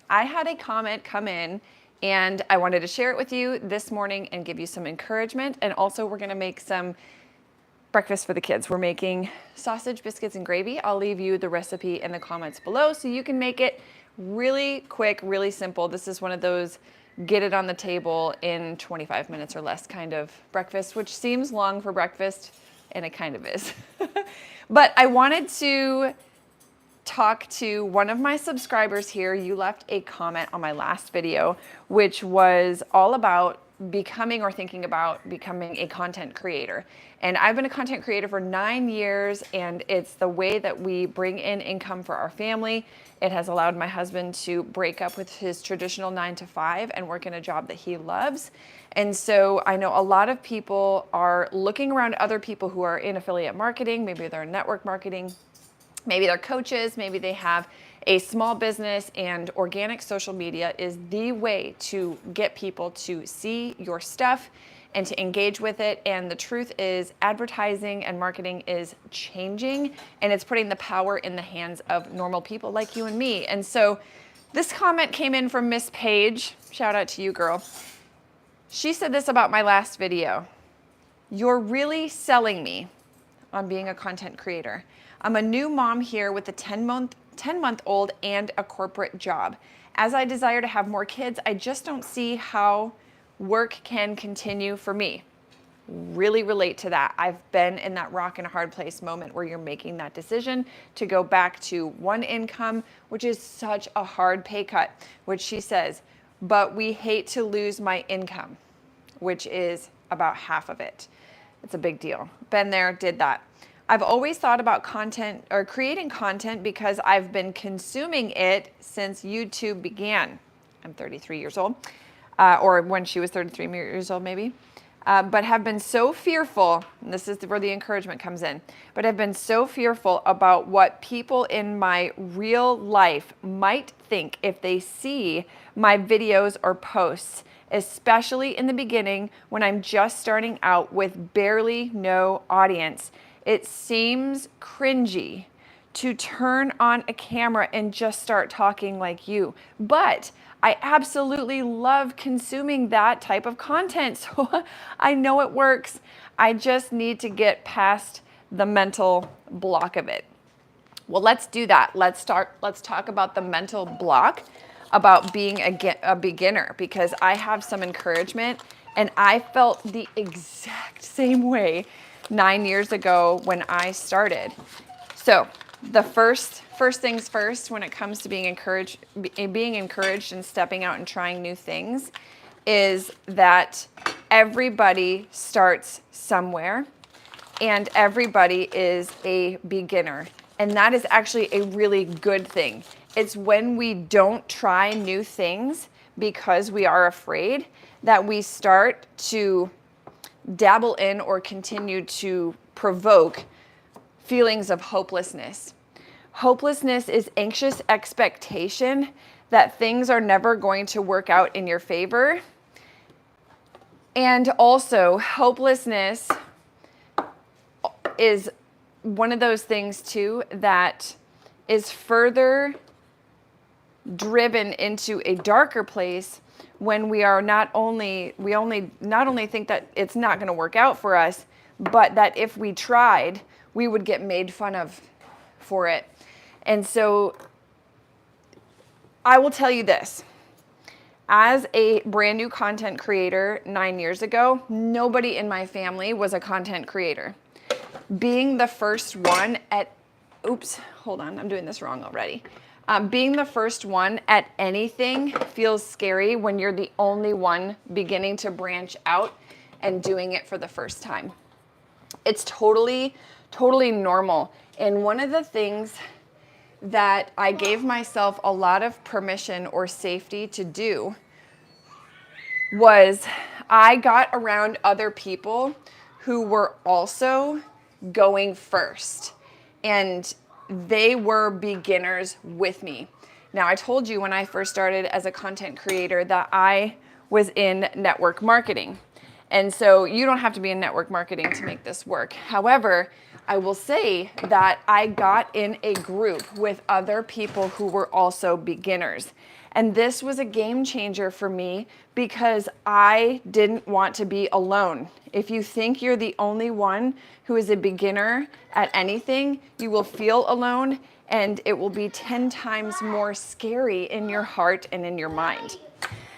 I had a comment come in and I wanted to share it with you this morning and give you some encouragement. And also we're going to make some breakfast for the kids. We're making sausage, biscuits, and gravy. I'll leave you the recipe in the comments below so you can make it really quick, really simple. This is one of those get it on the table in 25 minutes or less kind of breakfast, which seems long for breakfast, and it kind of is. But I wanted to talk to one of my subscribers here. You left a comment on my last video, which was all about becoming or thinking about becoming a content creator. And I've been a content creator for 9 years, and it's the way that we bring in income for our family. It has allowed my husband to break up with his traditional 9 to 5 and work in a job that he loves. And so I know a lot of people are looking around other people who are in affiliate marketing, maybe they're in network marketing, maybe they're coaches, maybe they have a small business, and organic social media is the way to get people to see your stuff and to engage with it. And the truth is, advertising and marketing is changing, and it's putting the power in the hands of normal people like you and me. And so this comment came in from Miss Page. Shout out to you, girl. She said this about my last video. You're really selling me on being a content creator. I'm a new mom here with a 10-month-old and a corporate job. As I desire to have more kids, I just don't see how work can continue for me. Really relate to that. I've been in that rock and a hard place moment where you're making that decision to go back to one income, which is such a hard pay cut, which she says, but we hate to lose my income, which is about half of it. It's a big deal. Been there, did that. I've always thought about content or creating content because I've been consuming it since YouTube began. I'm 33 years old, or when she was 33 years old maybe, but have been so fearful, and this is where the encouragement comes in, but have been so fearful about what people in my real life might think if they see my videos or posts, especially in the beginning when I'm just starting out with barely no audience. It seems cringy to turn on a camera and just start talking like you, but I absolutely love consuming that type of content. So I know it works. I just need to get past the mental block of it. Well, let's do that. Let's talk about the mental block about being a beginner, because I have some encouragement, and I felt the exact same way 9 years ago when I started. So the first things first, when it comes to being encouraged and stepping out and trying new things, is that everybody starts somewhere and everybody is a beginner. And that is actually a really good thing. It's when we don't try new things because we are afraid that we start to dabble in or continue to provoke feelings of hopelessness. Hopelessness is anxious expectation that things are never going to work out in your favor. And also, hopelessness is one of those things too that is further driven into a darker place when we are not only think that it's not going to work out for us, but that if we tried, we would get made fun of for it. And so I will tell you this. As a brand new content creator 9 years ago, nobody in my family was a content creator. Being the first one at, oops, hold on, I'm doing this wrong already. Being the first one at anything feels scary when you're the only one beginning to branch out and doing it for the first time. It's totally normal. And one of the things that I gave myself a lot of permission or safety to do was I got around other people who were also going first, and they were beginners with me. Now, I told you when I first started as a content creator that I was in network marketing. And so you don't have to be in network marketing to make this work. However, I will say that I got in a group with other people who were also beginners. And this was a game changer for me because I didn't want to be alone. If you think you're the only one who is a beginner at anything, you will feel alone, and it will be 10 times more scary in your heart and in your mind.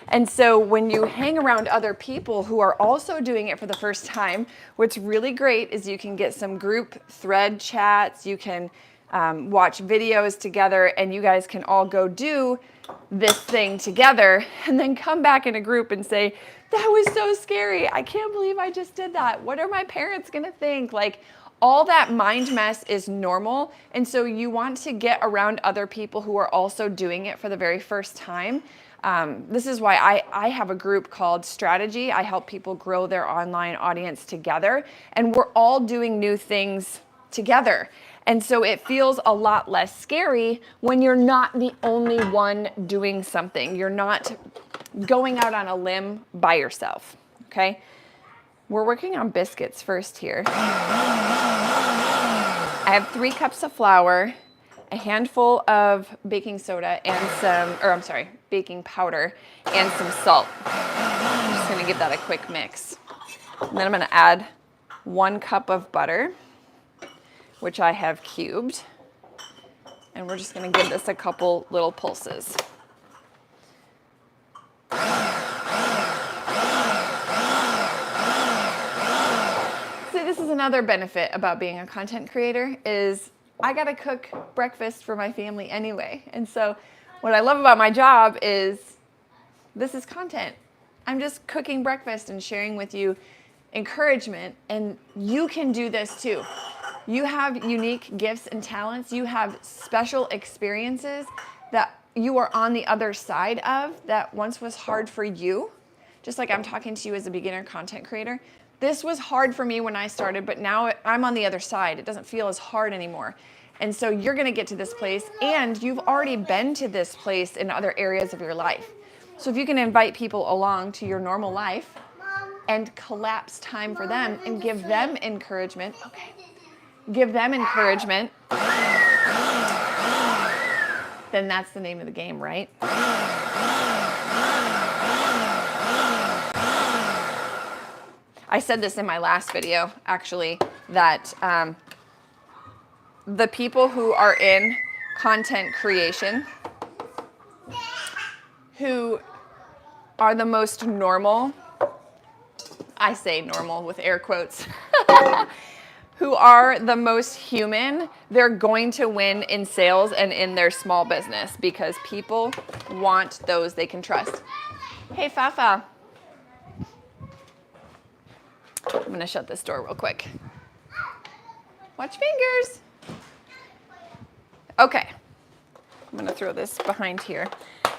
And so when you hang around other people who are also doing it for the first time, what's really great is you can get some group thread chats, you can watch videos together, and you guys can all go do this thing together and then come back in a group and say, that was so scary. I can't believe I just did that. What are my parents gonna think? Like, all that mind mess is normal. And so you want to get around other people who are also doing it for the very first time. This is why I have a group called Strategy. I help people grow their online audience together, and we're all doing new things together. And so it feels a lot less scary when you're not the only one doing something. You're not going out on a limb by yourself, okay? We're working on biscuits first here. I have 3 cups of flour, a handful of baking soda and baking powder and some salt. I'm just gonna give that a quick mix. And then I'm gonna add 1 cup of butter, which I have cubed. And we're just gonna give this a couple little pulses. See, this is another benefit about being a content creator is I gotta cook breakfast for my family anyway. And so what I love about my job is this is content. I'm just cooking breakfast and sharing with you encouragement, and you can do this too. You have unique gifts and talents. You have special experiences that you are on the other side of that once was hard for you. Just like I'm talking to you as a beginner content creator. This was hard for me when I started, but now I'm on the other side. It doesn't feel as hard anymore. And so you're gonna get to this place, and you've already been to this place in other areas of your life. So if you can invite people along to your normal life and collapse time for them and give them encouragement, give them encouragement, then that's the name of the game, right? I said this in my last video, actually, that the people who are in content creation, who are the most normal, I say normal with air quotes, who are the most human, they're going to win in sales and in their small business because people want those they can trust. Hey, Fafa. I'm going to shut this door real quick. Watch fingers. Okay. I'm going to throw this behind here.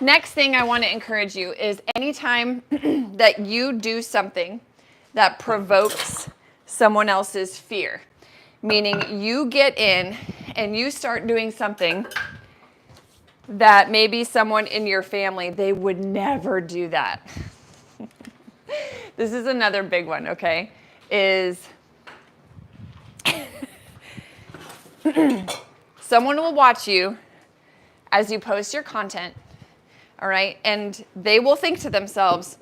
Next thing I want to encourage you is anytime that you do something that provokes someone else's fear, meaning you get in and you start doing something that maybe someone in your family, they would never do that. This is another big one, okay? Is someone will watch you as you post your content, all right? And they will think to themselves,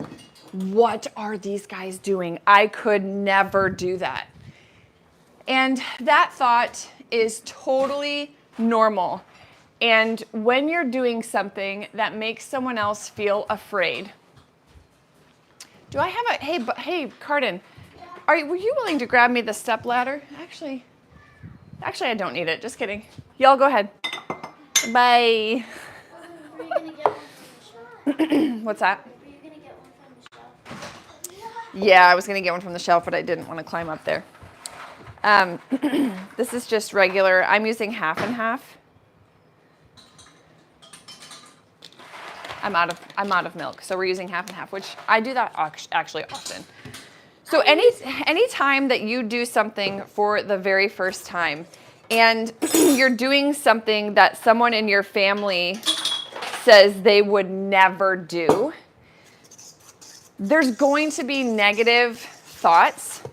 what are these guys doing? I could never do that. And that thought is totally normal. And when you're doing something that makes someone else feel afraid, do I have a, hey, Cardin, were you willing to grab me the step ladder? Actually, I don't need it. Just kidding. Y'all go ahead. Bye. Were you gonna get one from the shelf? What's that? Were you gonna get one from the shelf? Yeah, I was going to get one from the shelf, but I didn't want to climb up there. This is just regular. I'm using half and half. I'm out of milk, so we're using half and half, which I do that actually often. So any time that you do something for the very first time and you're doing something that someone in your family says they would never do, there's going to be negative thoughts.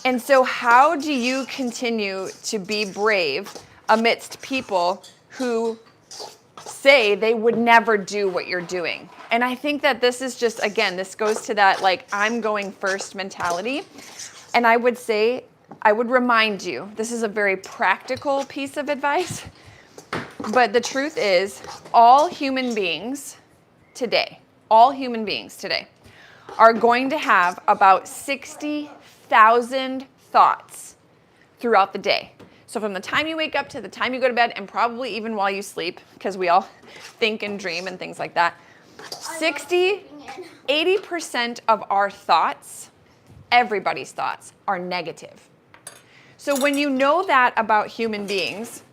And so how do you continue to be brave amidst people who say they would never do what you're doing. And I think that this is just, again, this goes to that like I'm going first mentality. And I would say, I would remind you, this is a very practical piece of advice, but the truth is all human beings today are going to have about 60,000 thoughts throughout the day. So from the time you wake up to the time you go to bed, and probably even while you sleep, because we all think and dream and things like that, 80% of our thoughts, everybody's thoughts, are negative. So when you know that about human beings,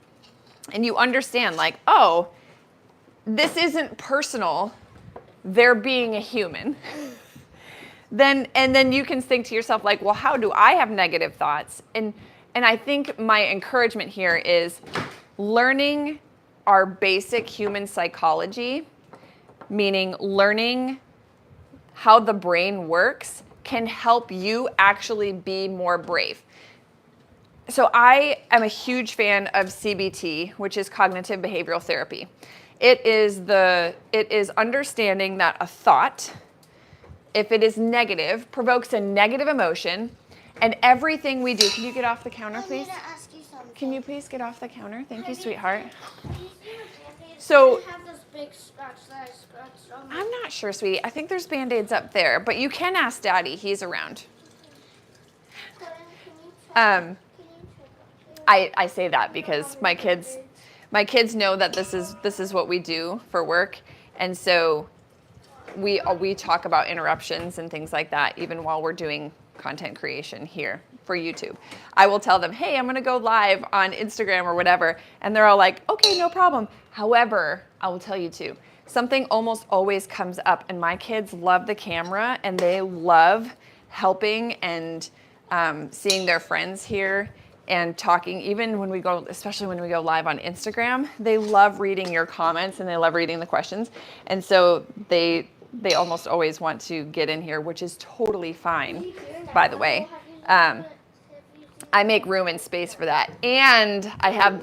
and you understand like, oh, this isn't personal, they're being a human, then you can think to yourself like, well, how do I have negative thoughts? And I think my encouragement here is learning our basic human psychology, meaning learning how the brain works, can help you actually be more brave. So I am a huge fan of CBT, which is cognitive behavioral therapy. It is understanding that a thought, if it is negative, provokes a negative emotion, and everything we do. Can you get off the counter, please? I'm gonna ask you something. Can you please get off the counter? Thank you, sweetheart. So So I have this big scratch that I scratched on my I'm not sure, sweetie. I think there's Band-Aids up there, but you can ask Daddy. He's around. I say that because my kids know that this is what we do for work, and so we talk about interruptions and things like that even while we're doing content creation here for YouTube. I will tell them, hey, I'm going to go live on Instagram or whatever, and they're all like, okay, no problem. However, I will tell you too, something almost always comes up, and my kids love the camera and they love helping and seeing their friends here and talking, even when we go, especially when we go live on Instagram, they love reading your comments and they love reading the questions. And so they almost always want to get in here, which is totally fine, by the way. I make room and space for that. And I have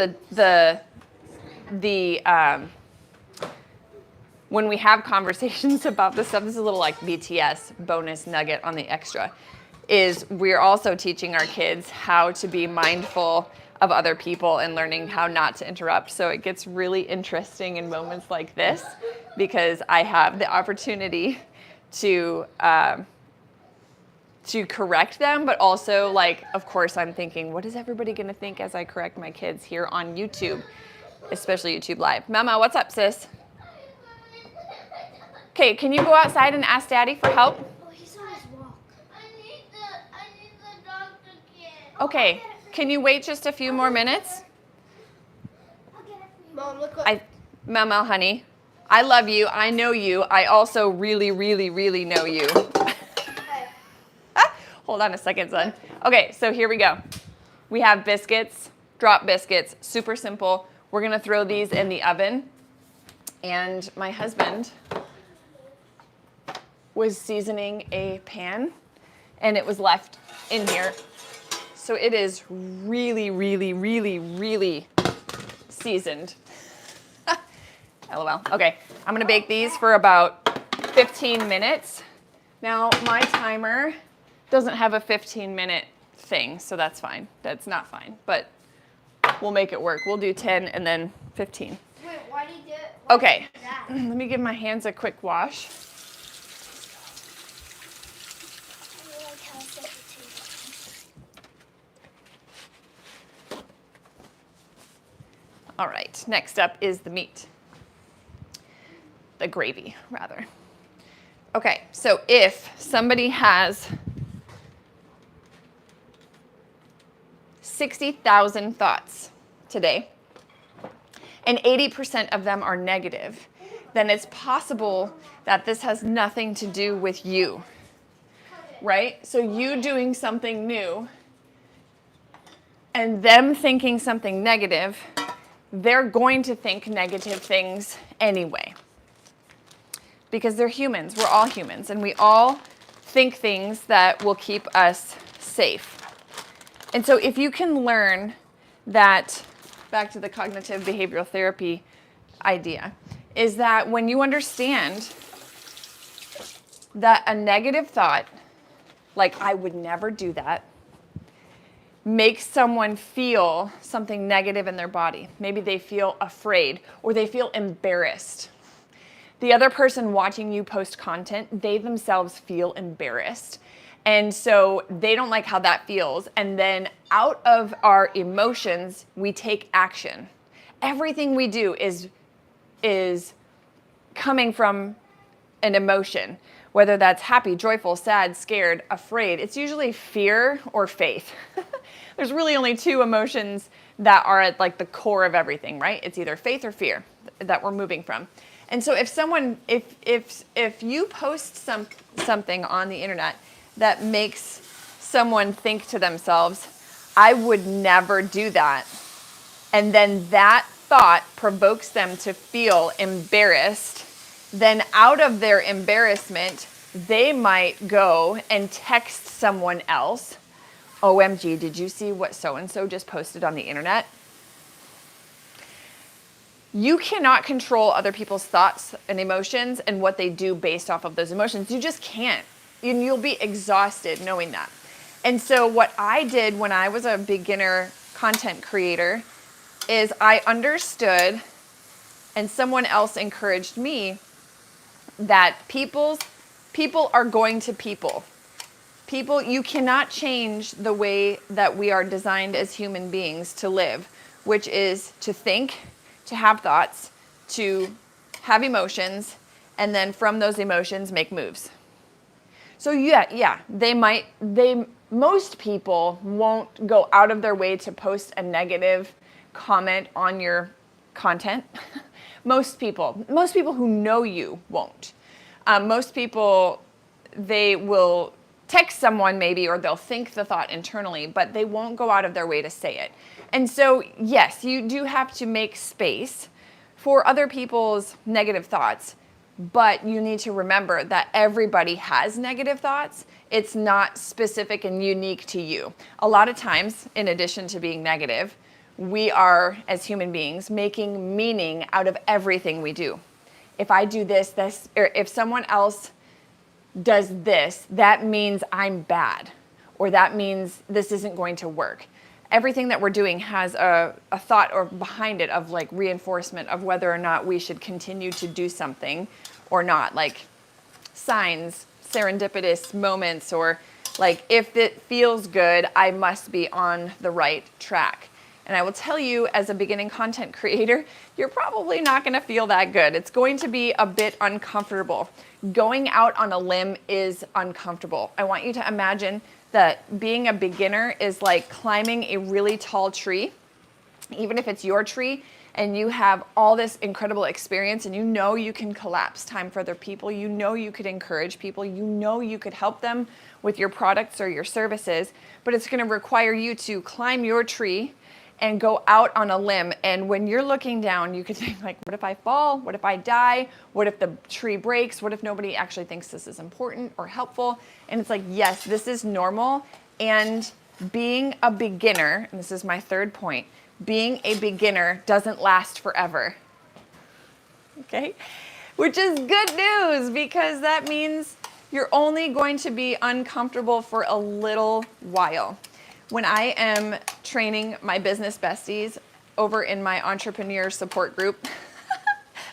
when we have conversations about this stuff, this is a little like BTS bonus nugget on the extra, is we're also teaching our kids how to be mindful of other people and learning how not to interrupt. So it gets really interesting in moments like this because I have the opportunity to correct them, but also like, of course, I'm thinking, what is everybody gonna think as I correct my kids here on YouTube, especially YouTube Live? Mama, what's up, sis? Okay, can you go outside and ask Daddy for help? Oh, he's on his walk. I need the doctor kit. Okay, can you wait just a few more minutes? I'll get it for you. Mom, look what Mama, honey, I love you. I know you. I also really, really, really know you. Hold on a second, son. Okay, so here we go. We have biscuits, drop biscuits, super simple. We're gonna throw these in the oven. And my husband was seasoning a pan and it was left in here. So it is really, really, really, really seasoned. LOL. Okay, I'm gonna bake these for about 15 minutes. Now my timer doesn't have a 15-minute thing, so that's fine. That's not fine, but we'll make it work. We'll do 10 and then 15. Wait, why do you do it? Okay, let me give my hands a quick wash. All right, next up is the meat. The gravy, rather. Okay, so if somebody has 60,000 thoughts today, and 80% of them are negative, then it's possible that this has nothing to do with you, right? So you doing something new and them thinking something negative, they're going to think negative things anyway. Because they're humans, we're all humans, and we all think things that will keep us safe. And so if you can learn that, back to the cognitive behavioral therapy idea, is that when you understand that a negative thought, like I would never do that, makes someone feel something negative in their body. Maybe they feel afraid or they feel embarrassed. The other person watching you post content, they themselves feel embarrassed. And so they don't like how that feels. And then out of our emotions, we take action. Everything we do is coming from an emotion, whether that's happy, joyful, sad, scared, afraid. It's usually fear or faith. There's really only two emotions that are at like the core of everything, right? It's either faith or fear that we're moving from. And so if you post something on the internet that makes someone think to themselves, I would never do that, and then that thought provokes them to feel embarrassed, then out of their embarrassment, they might go and text someone else, OMG, did you see what so-and-so just posted on the internet? You cannot control other people's thoughts and emotions and what they do based off of those emotions. You just can't. And you'll be exhausted knowing that. And so what I did when I was a beginner content creator is I understood, and someone else encouraged me, that people are going to people. People, you cannot change the way that we are designed as human beings to live, which is to think, to have thoughts, to have emotions, and then from those emotions make moves. So most people won't go out of their way to post a negative comment on your content. Most people who know you won't. Most people, they will text someone maybe, or they'll think the thought internally, but they won't go out of their way to say it. And so, yes, you do have to make space for other people's negative thoughts, but you need to remember that everybody has negative thoughts. It's not specific and unique to you. A lot of times, in addition to being negative, we are, as human beings, making meaning out of everything we do. If I do this, or if someone else does this, that means I'm bad, or that means this isn't going to work. Everything that we're doing has a thought or behind it of like reinforcement of whether or not we should continue to do something or not, like signs, serendipitous moments, or like if it feels good, I must be on the right track. And I will tell you, as a beginning content creator, you're probably not going to feel that good. It's going to be a bit uncomfortable. Going out on a limb is uncomfortable. I want you to imagine that being a beginner is like climbing a really tall tree, even if it's your tree, and you have all this incredible experience and you know you can collapse time for other people, you know you could encourage people, you know you could help them with your products or your services, but it's going to require you to climb your tree and go out on a limb. And when you're looking down, you could think like, what if I fall? What if I die? What if the tree breaks? What if nobody actually thinks this is important or helpful? And it's like, yes, this is normal. And being a beginner, and this is my third point, being a beginner doesn't last forever. Okay? Which is good news, because that means you're only going to be uncomfortable for a little while. When I am training my business besties over in my entrepreneur support group,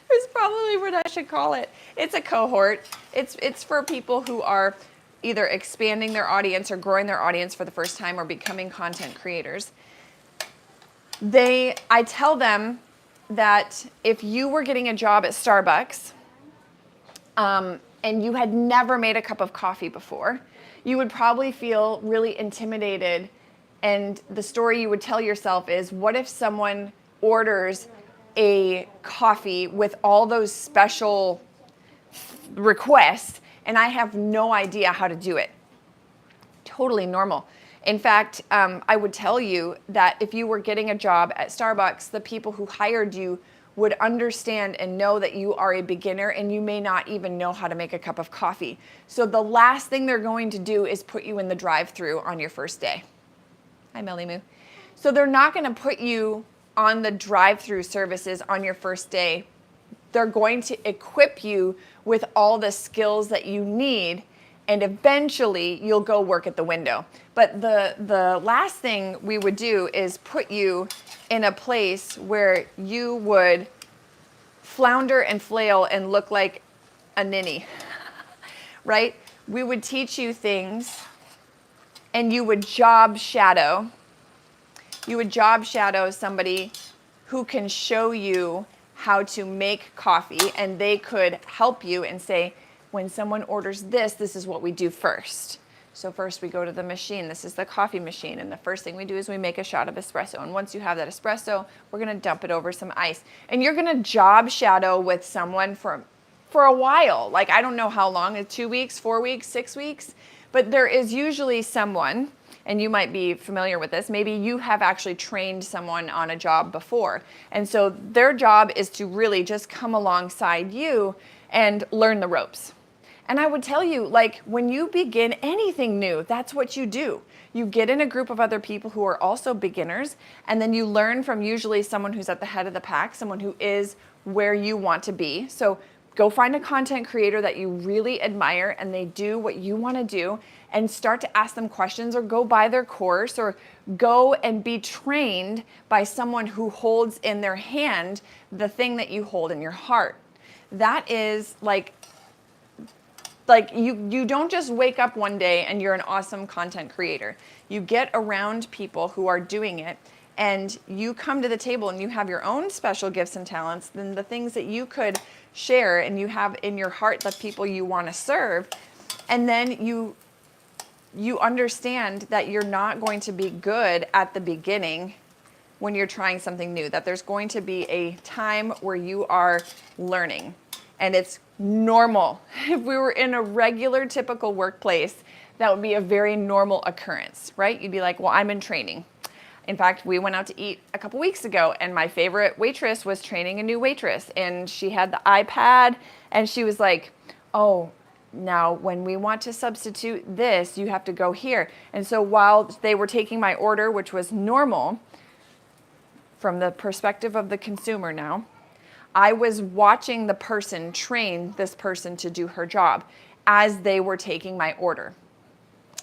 there's probably what I should call it. It's a cohort. It's for people who are either expanding their audience or growing their audience for the first time or becoming content creators. I tell them that if you were getting a job at Starbucks and you had never made a cup of coffee before, you would probably feel really intimidated. And the story you would tell yourself is, what if someone orders a coffee with all those special requests and I have no idea how to do it? Totally normal. In fact, I would tell you that if you were getting a job at Starbucks, the people who hired you would understand and know that you are a beginner and you may not even know how to make a cup of coffee. So the last thing they're going to do is put you in the drive-thru on your first day. Hi, Melly Moo. So they're not going to put you on the drive-thru services on your first day They're going to equip you with all the skills that you need, and eventually you'll go work at the window. But the last thing we would do is put you in a place where you would flounder and flail and look like a ninny, right? We would teach you things and you would job shadow. You would job shadow somebody who can show you how to make coffee, and they could help you and say, when someone orders this, this is what we do first. So first we go to the machine. This is the coffee machine. And the first thing we do is we make a shot of espresso. And once you have that espresso, we're going to dump it over some ice. And you're going to job shadow with someone for a while. Like, I don't know how long, 2 weeks, 4 weeks, 6 weeks. But there is usually someone, and you might be familiar with this, maybe you have actually trained someone on a job before. And so their job is to really just come alongside you and learn the ropes. And I would tell you, like, when you begin anything new, that's what you do. You get in a group of other people who are also beginners, and then you learn from usually someone who's at the head of the pack, someone who is where you want to be. So go find a content creator that you really admire and they do what you want to do, and start to ask them questions, or go buy their course, or go and be trained by someone who holds in their hand the thing that you hold in your heart. That is like you don't just wake up one day and you're an awesome content creator. You get around people who are doing it, and you come to the table and you have your own special gifts and talents, then the things that you could share and you have in your heart, the people you want to serve. And then you understand that you're not going to be good at the beginning when you're trying something new, that there's going to be a time where you are learning. And it's normal. If we were in a regular, typical workplace, that would be a very normal occurrence, right? You'd be like, well, I'm in training. In fact, we went out to eat a couple weeks ago, and my favorite waitress was training a new waitress. And she had the iPad, and she was like, oh, now when we want to substitute this, you have to go here. And so while they were taking my order, which was normal from the perspective of the consumer now, I was watching the person train this person to do her job as they were taking my order.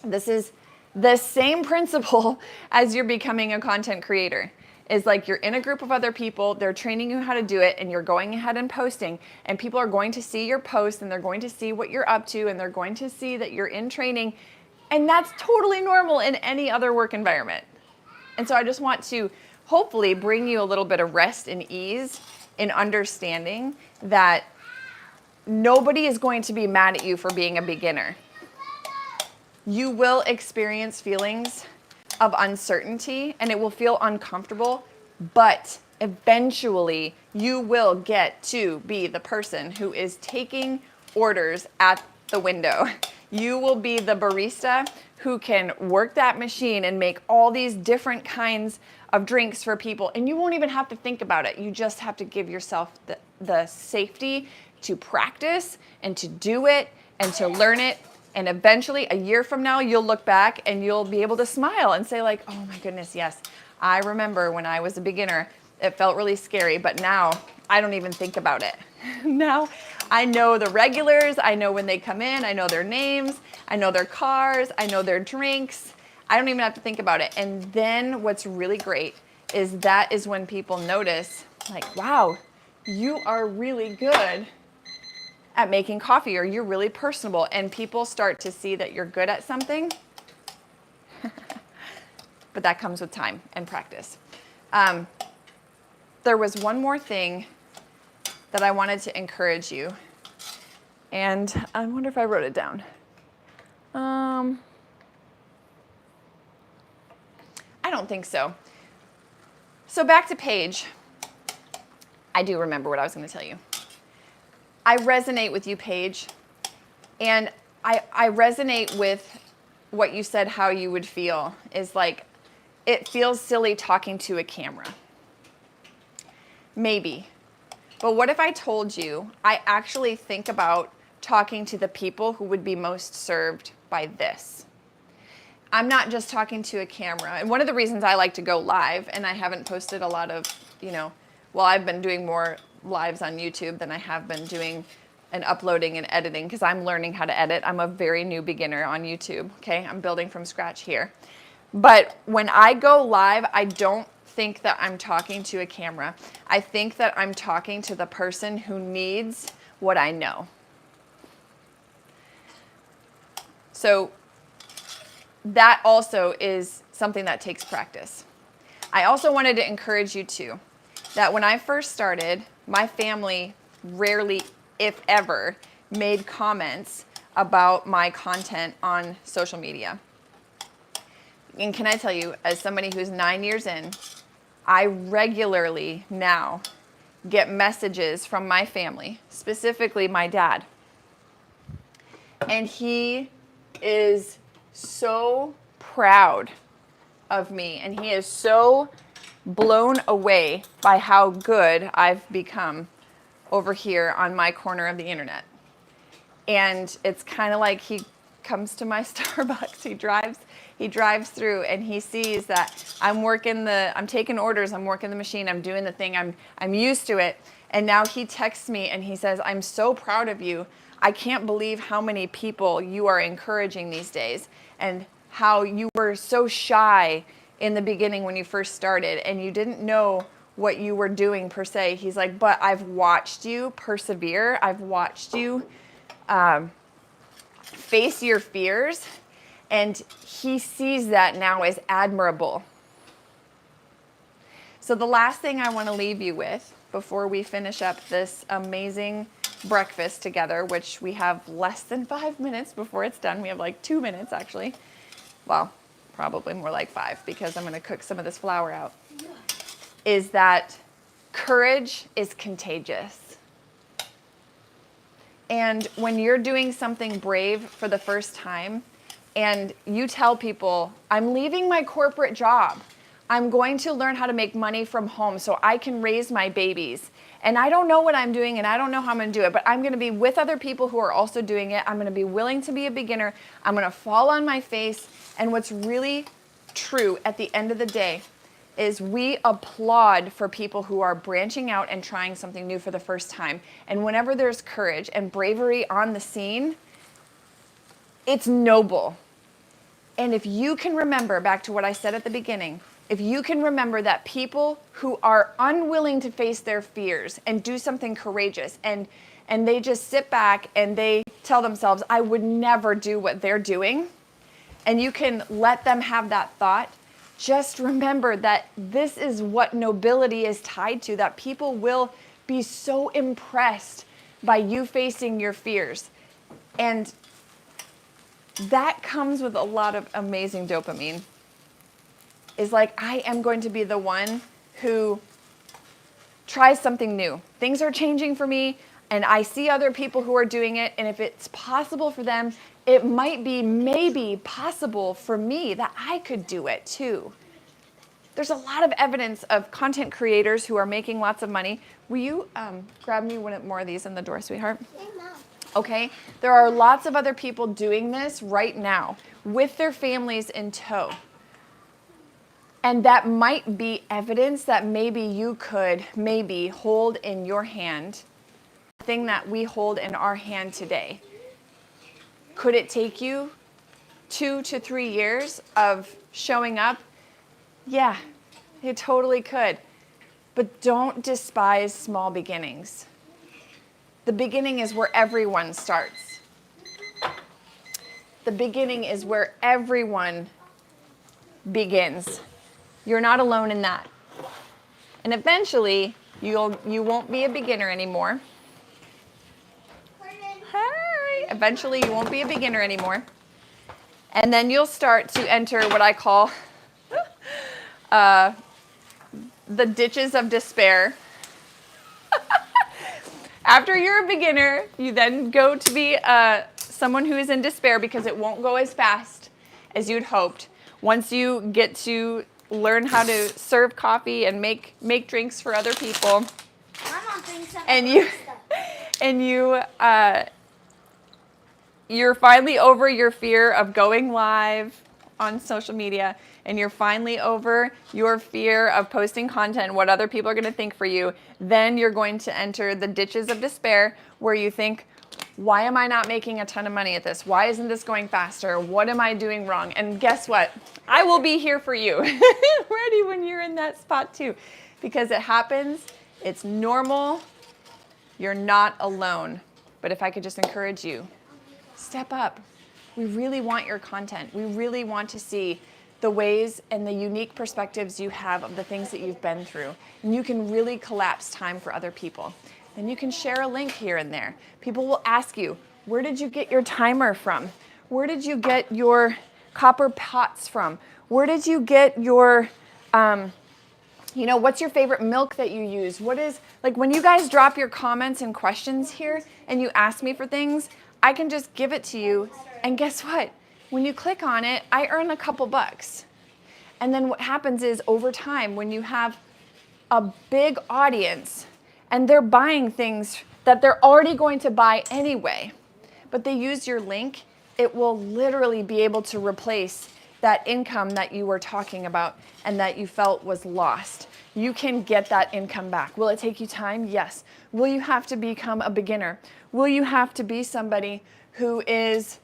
This is the same principle as you're becoming a content creator. Is like, you're in a group of other people, they're training you how to do it, and you're going ahead and posting, and people are going to see your post, and they're going to see what you're up to, and they're going to see that you're in training, and that's totally normal in any other work environment. And so I just want to hopefully bring you a little bit of rest and ease in understanding that nobody is going to be mad at you for being a beginner. You will experience feelings of uncertainty, and it will feel uncomfortable, but eventually you will get to be the person who is taking orders at the window. You will be the barista who can work that machine and make all these different kinds of drinks for people, and you won't even have to think about it. You just have to give yourself the safety to practice and to do it and to learn it. And eventually, a year from now, you'll look back and you'll be able to smile and say like, oh my goodness, yes, I remember when I was a beginner, it felt really scary, but now I don't even think about it. Now I know the regulars, I know when they come in, I know their names, I know their cars, I know their drinks. I don't even have to think about it. And then what's really great is that is when people notice, like, wow, you are really good at making coffee, or you're really personable, and people start to see that you're good at something. But that comes with time and practice. There was one more thing that I wanted to encourage you, and I wonder if I wrote it down. I don't think so. So back to Paige. I do remember what I was going to tell you. I resonate with you, Paige, and I resonate with what you said, how you would feel is like, it feels silly talking to a camera. Maybe. But what if I told you I actually think about talking to the people who would be most served by this? I'm not just talking to a camera. And one of the reasons I like to go live, and I haven't posted a lot of, well, I've been doing more lives on YouTube than I have been doing and uploading and editing, because I'm learning how to edit. I'm a very new beginner on YouTube, okay? I'm building from scratch here. But when I go live, I don't think that I'm talking to a camera. I think that I'm talking to the person who needs what I know. So that also is something that takes practice. I also wanted to encourage you too, that when I first started, my family rarely, if ever, made comments about my content on social media. And can I tell you, as somebody who's 9 years in, I regularly now get messages from my family, specifically my dad. And he is so proud of me, and he is so blown away by how good I've become over here on my corner of the internet. And it's kind of like he comes to my Starbucks, he drives through and he sees that I'm taking orders, I'm working the machine, I'm doing the thing, I'm used to it. And now he texts me and he says, "I'm so proud of you. I can't believe how many people you are encouraging these days, and how you were so shy in the beginning when you first started and you didn't know what you were doing per se." He's like, "But I've watched you persevere. I've watched you face your fears." And he sees that now as admirable. So the last thing I want to leave you with before we finish up this amazing breakfast together, which we have less than 5 minutes before it's done. We have like 2 minutes actually. Well, probably more like 5, because I'm going to cook some of this flour out. Is that courage is contagious. And when you're doing something brave for the first time, and you tell people, "I'm leaving my corporate job. I'm going to learn how to make money from home so I can raise my babies. And I don't know what I'm doing, and I don't know how I'm going to do it, but I'm going to be with other people who are also doing it. I'm going to be willing to be a beginner. I'm going to fall on my face." And what's really true at the end of the day is we applaud for people who are branching out and trying something new for the first time. And whenever there's courage and bravery on the scene, it's noble. And if you can remember, back to what I said at the beginning, if you can remember that people who are unwilling to face their fears and do something courageous, and they just sit back and they tell themselves, "I would never do what they're doing," and you can let them have that thought, just remember that this is what nobility is tied to, that people will be so impressed by you facing your fears. And that comes with a lot of amazing dopamine. Is like, I am going to be the one who tries something new. Things are changing for me, and I see other people who are doing it, and if it's possible for them, it might be maybe possible for me that I could do it too. There's a lot of evidence of content creators who are making lots of money. Will you grab me one more of these in the door, sweetheart? Okay, there are lots of other people doing this right now with their families in tow. And that might be evidence that maybe you could hold in your hand, the thing that we hold in our hand today. Could it take you 2 to 3 years of showing up? Yeah, it totally could. But don't despise small beginnings. The beginning is where everyone starts. The beginning is where everyone begins. You're not alone in that. And eventually, you won't be a beginner anymore. Hi. Eventually, you won't be a beginner anymore. And then you'll start to enter what I call the ditches of despair. After you're a beginner, you then go to be someone who is in despair because it won't go as fast as you'd hoped. Once you get to learn how to serve coffee and make drinks for other people, and you're finally over your fear of going live on social media and you're finally over your fear of posting content, what other people are going to think for you, then you're going to enter the ditches of despair where you think, why am I not making a ton of money at this? Why isn't this going faster? What am I doing wrong? And guess what? I will be here for you, ready when you're in that spot too, because it happens. It's normal. You're not alone. But if I could just encourage you, step up. We really want your content. We really want to see the ways and the unique perspectives you have of the things that you've been through. And you can really collapse time for other people. And you can share a link here and there. People will ask you, where did you get your timer from? Where did you get your copper pots from? Where did you get your, what's your favorite milk that you use? What is, like when you guys drop your comments and questions here and you ask me for things, I can just give it to you. And guess what? When you click on it, I earn a couple bucks. And then what happens is over time, when you have a big audience and they're buying things that they're already going to buy anyway, but they use your link, it will literally be able to replace that income that you were talking about and that you felt was lost. You can get that income back. Will it take you time? Yes. Will you have to become a beginner? Will you have to be somebody who is,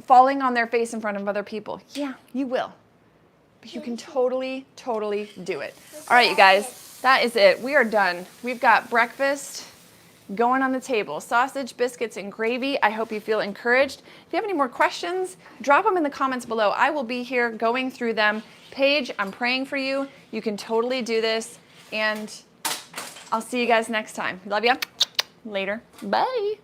falling on their face in front of other people? Yeah, you will. But you can totally, totally do it. All right, you guys, that is it. We are done. We've got breakfast going on the table. Sausage, biscuits, and gravy. I hope you feel encouraged. If you have any more questions, drop them in the comments below. I will be here going through them. Paige, I'm praying for you. You can totally do this. And I'll see you guys next time. Love ya. Later. Bye.